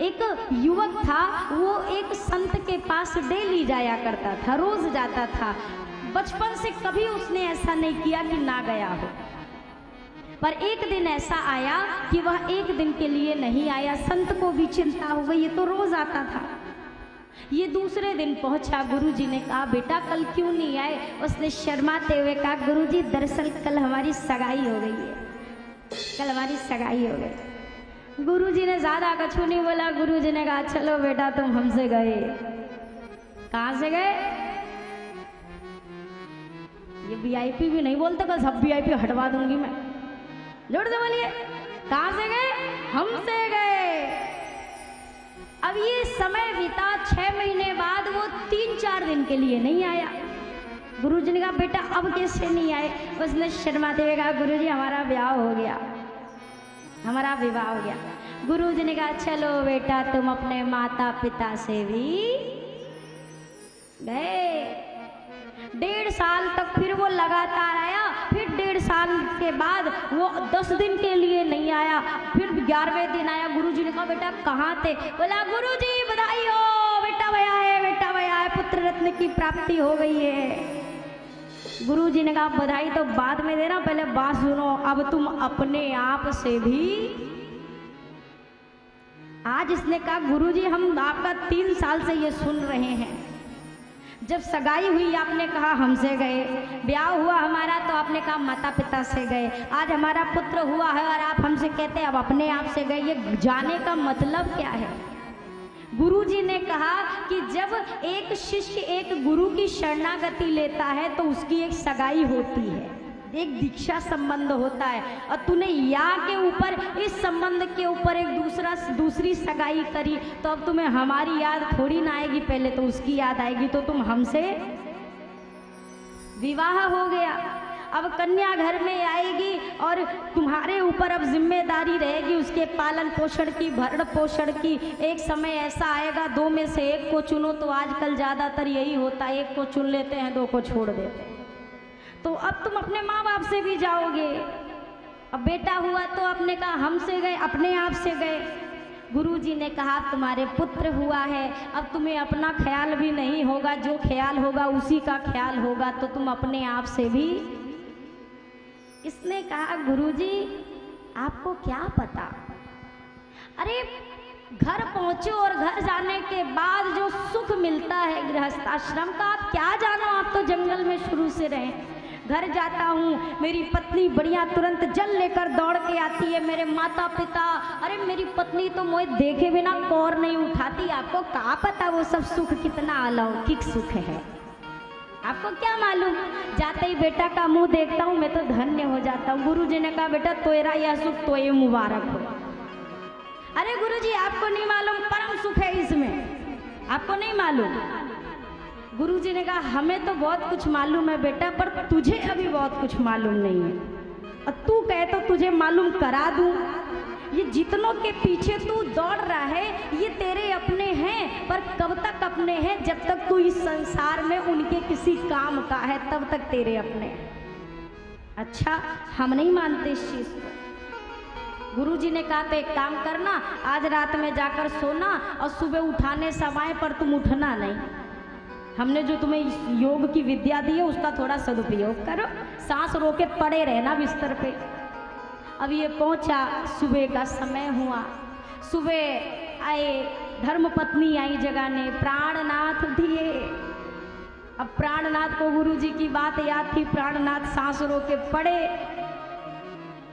एक युवक था, वो एक संत के पास डेली जाया करता था, रोज जाता था। बचपन से कभी उसने ऐसा नहीं किया कि ना गया हो, पर एक दिन ऐसा आया कि वह एक दिन के लिए नहीं आया। संत को भी चिंता हो गई, ये तो रोज आता था। ये दूसरे दिन पहुंचा, गुरुजी ने कहा बेटा कल क्यों नहीं आए? उसने शर्माते हुए कहा गुरुजी दरअसल कल हमारी सगाई हो गई है, कल हमारी सगाई हो गई। गुरुजी ने ज्यादा कुछ नहीं बोला। गुरुजी ने कहा चलो बेटा तुम हमसे गए। कहाँ से गए? ये वीआईपी भी नहीं बोलते, कल सब वीआईपी हटवा दूंगी मैं। जोर से बोलिए, कहाँ से गए? हमसे गए। अब ये समय बीता, 6 महीने बाद वो 3-4 दिन के लिए नहीं आया। गुरुजी ने कहा बेटा अब कैसे नहीं आए? उसने शर्माते हुए कहा गुरुजी हमारा ब्याह हो गया, हमारा विवाह हो गया। गुरुजी ने कहा चलो बेटा तुम अपने माता पिता से भी गए। 1.5 साल तक फिर वो लगातार आया। फिर 1.5 साल के बाद वो 10 दिन के लिए नहीं आया। फिर 11वें दिन आया। गुरुजी ने कहा बेटा कहाँ थे? बोला गुरुजी बधाई हो, बेटा भैया है, बेटा भैया है, पुत्र रत्न की प्राप्ति हो गई है। गुरुजी ने कहा बधाई तो बाद में देना, पहले बात सुनो। अब तुम अपने आप से भी। आज इसने कहा गुरुजी हम आपका 3 साल से ये सुन रहे हैं। जब सगाई हुई आपने कहा हमसे गए, ब्याह हुआ हमारा तो आपने कहा माता पिता से गए, आज हमारा पुत्र हुआ है और आप हमसे कहते हैं अब अपने आप से गए। ये जाने का मतलब क्या है? गुरुजी ने कहा कि जब एक शिष्य एक गुरु की शरणागति लेता है तो उसकी एक सगाई होती है, एक दीक्षा संबंध होता है। और तूने या के ऊपर, इस संबंध के ऊपर एक दूसरी सगाई करी, तो अब तुम्हें हमारी याद थोड़ी ना आएगी, पहले तो उसकी याद आएगी। तो तुम हमसे विवाह हो गया, अब कन्या घर में आएगी और तुम्हारे ऊपर अब जिम्मेदारी रहेगी उसके पालन पोषण की, भरण पोषण की। एक समय ऐसा आएगा 2 में से 1 को चुनो, तो आजकल ज़्यादातर यही होता है, 1 को चुन लेते हैं, 2 को छोड़ देते हैं। तो अब तुम अपने माँ बाप से भी जाओगे। अब बेटा हुआ तो आपने कहा हमसे गए, अपने आप से गए। गुरुजी ने कहा तुम्हारे पुत्र हुआ है, अब तुम्हें अपना ख्याल भी नहीं होगा, जो ख्याल होगा उसी का ख्याल होगा, तो तुम अपने आप से भी। इसने कहा गुरुजी आपको क्या पता? अरे घर पहुंचो और घर जाने के बाद जो सुख मिलता है गृहस्थाश्रम का, आप क्या जानो, आप तो जंगल में शुरू से रहे। घर जाता हूँ, मेरी पत्नी बढ़िया तुरंत जल लेकर दौड़ के आती है, मेरे माता पिता, अरे मेरी पत्नी तो मुझे देखे बिना कौर नहीं उठाती। आपको क्या पता वो सब सुख कितना अलौकिक सुख है, आपको क्या मालूम? जाते ही बेटा का मुंह देखता हूँ मैं तो धन्य हो जाता हूँ। गुरुजी ने कहा बेटा तोरा यह सुख तो ये मुबारक हो। अरे गुरुजी आपको नहीं मालूम, परम सुख है इसमें, आपको नहीं मालूम। गुरुजी ने कहा हमें तो बहुत कुछ मालूम है बेटा, पर तुझे अभी बहुत कुछ मालूम नहीं है, और तू कहे तो तुझे मालूम करा दूं। ये जितनों के पीछे तू दौड़ रहा है ये तेरे अपने हैं, पर कब तक अपने हैं? जब तक तू इस संसार में उनके किसी काम का है तब तक तेरे अपने हैं। अच्छा हम नहीं मानते इस चीज को। गुरुजी ने कहा तो एक काम करना, आज रात में जाकर सोना और सुबह उठाने समय पर तुम उठना नहीं। हमने जो तुम्हें योग की विद्या दी है उसका थोड़ा सदुपयोग करो, सांस रोके पड़े रहना बिस्तर पे। अब ये पहुंचा, सुबह का समय हुआ, सुबह आए, धर्मपत्नी आई जगाने, प्राणनाथ दिए। अब प्राणनाथ को गुरुजी की बात याद थी, प्राणनाथ सांस रोके पड़े,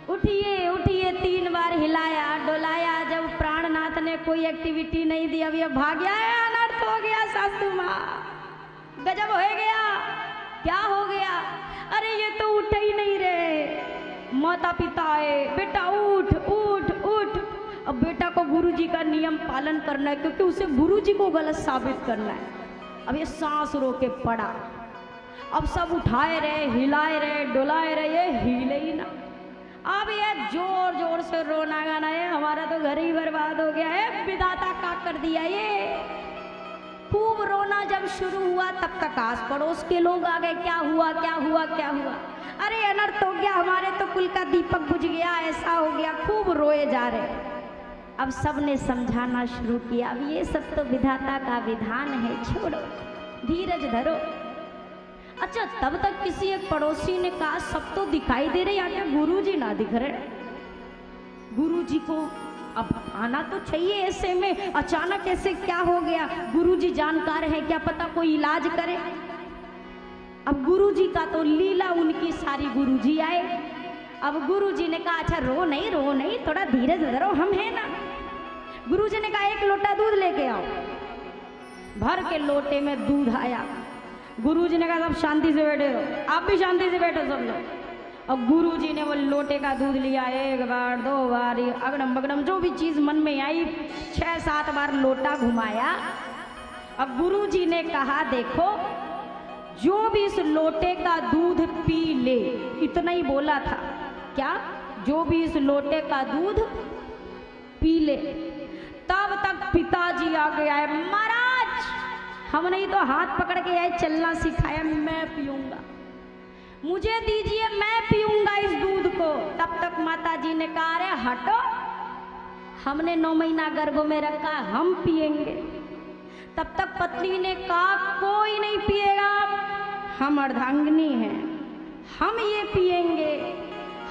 उठिए उठिए 3 बार हिलाया डोलाया। जब प्राणनाथ ने कोई एक्टिविटी नहीं दी, अब ये भाग गया, अनर्थ हो गया, सासू माँ गजब हो गया, क्या हो गया? अरे ये तो उठ ही नहीं रहे। माता पिता आए, बेटा उठ उठ उठ। अब बेटा को गुरुजी का नियम पालन करना है, क्योंकि उसे गुरुजी को गलत साबित करना है। अब ये सांस रोके पड़ा, अब सब उठाए रहे, हिलाए रहे, डुलाए रहे, ये हिले ही ना। अब ये जोर जोर से रोना गाना है, हमारा तो घर ही बर्बाद हो गया है, विधाता का कर दिया ये। खूब रोना जब शुरू हुआ तब तक आस पड़ोस के लोग आ गए, क्या हुआ क्या हुआ क्या हुआ? अरे अनर्थ हो गया, हमारे तो कुल का दीपक बुझ गया, ऐसा हो गया। खूब रोए जा रहे। अब सब ने समझाना शुरू किया, अब ये सब तो विधाता का विधान है, छोड़ो, धीरज धरो। अच्छा, तब तक किसी एक पड़ोसी ने कहा सब तो दिखाई दे रहे, यहाँ गुरुजी ना दिख रहे। गुरुजी को अब आना तो चाहिए, ऐसे में अचानक ऐसे क्या हो गया, गुरुजी जानकार है, क्या पता कोई इलाज करे। अब गुरुजी का तो लीला उनकी सारी, गुरुजी आए। अब गुरुजी ने कहा अच्छा रो नहीं, थोड़ा धीरज धरो, हम हैं ना। गुरुजी ने कहा एक लोटा दूध लेके आओ। भर के लोटे में दूध आया। गुरुजी ने कहा सब शांति से बैठे रहो, आप भी शांति से बैठो सब लोग। और गुरुजी ने वो लोटे का दूध लिया, एक बार, दो बार, अगड़म बगड़म जो भी चीज मन में आई 6-7 बार लोटा घुमाया। अब गुरुजी ने कहा देखो, जो भी इस लोटे का दूध पी ले, इतना ही बोला था, क्या, जो भी इस लोटे का दूध पी ले। तब तक पिताजी आ गया है, महाराज हम नहीं तो हाथ पकड़ के आए, चलना सिखाया, मैं पीऊंगा, मुझे दीजिए, मैं पीऊंगा इस दूध को। तब तक माता जी ने कहा अरे हटो, हमने 9 महीना गर्भ में रखा, हम पिएंगे। तब तक पत्नी ने कहा कोई नहीं पिएगा, हम अर्धांगिनी हैं, हम ये पिएंगे,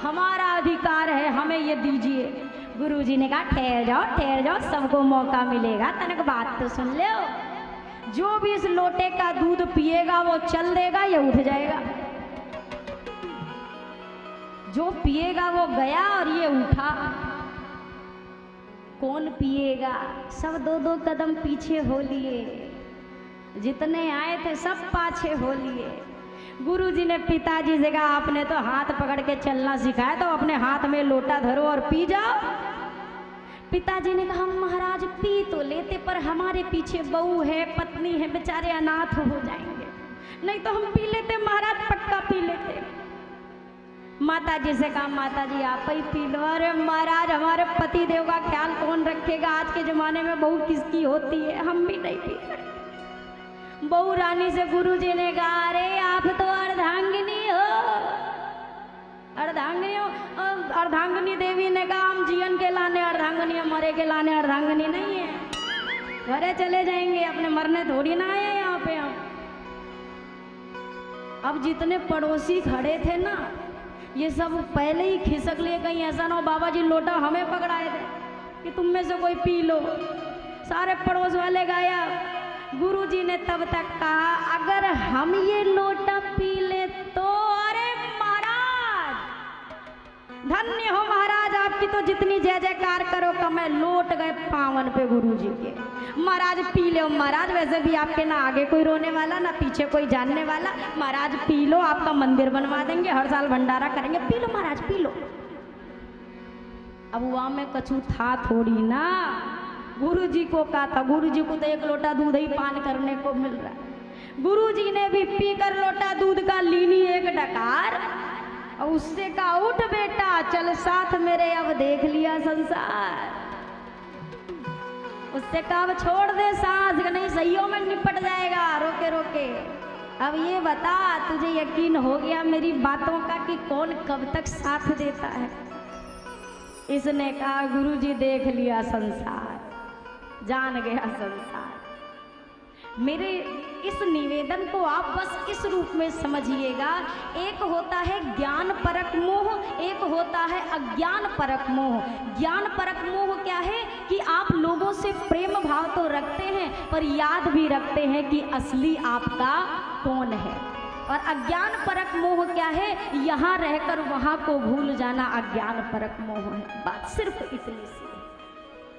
हमारा अधिकार है, हमें ये दीजिए। गुरुजी ने कहा ठहर जाओ, सबको मौका मिलेगा, तनक बात तो सुन लो। जो भी इस लोटे का दूध पिएगा वो चल देगा या उठ जाएगा, जो पिएगा वो गया और ये उठा। कौन पिएगा? सब 2-2 कदम पीछे हो लिए, जितने आए थे सब पाछे हो लिए। गुरुजी ने पिताजी से कहा आपने तो हाथ पकड़ के चलना सिखाया, तो अपने हाथ में लोटा धरो और पी जाओ। पिताजी ने कहा महाराज पी तो लेते, पर हमारे पीछे बहू है, पत्नी है, बेचारे अनाथ हो जाएंगे, नहीं तो हम पी लेते महाराज, पक्का पी लेते। माता जी से कहा माता जी आप ही पी लो। अरे महाराज हमारे पति देव का ख्याल कौन रखेगा, आज के जमाने में बहू किसकी होती है, हम भी नहीं पी सकते। बहू रानी से गुरुजी ने कहा अरे आप तो अर्धांगिनी हो, अर्धांगिनी हो। अर्धांगिनी देवी ने कहा हम जीवन के लाने अर्धांगिनी, मरे के लाने अर्धांगिनी नहीं है, घरे चले जाएंगे, अपने मरने थोड़ी ना आए यहाँ पे हम। अब जितने पड़ोसी खड़े थे ना, ये सब पहले ही खिसक लिए, कहीं ऐसा ना हो बाबा जी लोटा हमें पकड़ाए थे कि तुम में से कोई पी लो। सारे पड़ोस वाले गाया। गुरुजी ने तब तक कहा अगर हम ये लोटा पी ले तो, अरे महाराज धन्य हो महाराज, आपकी तो जितनी जय जयकार करो कम है। लौट गए पावन पे गुरुजी के, महाराज पी लो महाराज, वैसे भी आपके ना आगे कोई रोने वाला ना पीछे कोई जानने वाला, महाराज पी लो, आपका मंदिर बनवा देंगे, हर साल भंडारा करेंगे, पी लो महाराज पी लो। अब वहां में कछु था थोड़ी ना, गुरुजी को कहा था, गुरुजी को तो एक लोटा दूध ही पान करने को मिल रहा है। गुरुजी ने भी पीकर लोटा दूध का लीनी एक डकार, और उससे कहा उठ बेटा चल साथ मेरे, अब देख लिया संसार। उससे कहा अब छोड़ दे सांस, नहीं सहियों में निपट जाएगा रोके रोके। अब ये बता तुझे यकीन हो गया मेरी बातों का कि कौन कब तक साथ देता है? इसने कहा गुरुजी देख लिया संसार, जान गया संसार। मेरे इस निवेदन को आप बस इस रूप में समझिएगा, एक होता है ज्ञान परक मोह, एक होता है अज्ञान परक मोह। ज्ञान परक मोह क्या है कि आप लोगों से प्रेम भाव तो रखते हैं पर याद भी रखते हैं कि असली आपका कौन है। और अज्ञान परक मोह क्या है? यहाँ रहकर वहाँ को भूल जाना अज्ञान परक मोह है। बात सिर्फ इतनी सी है।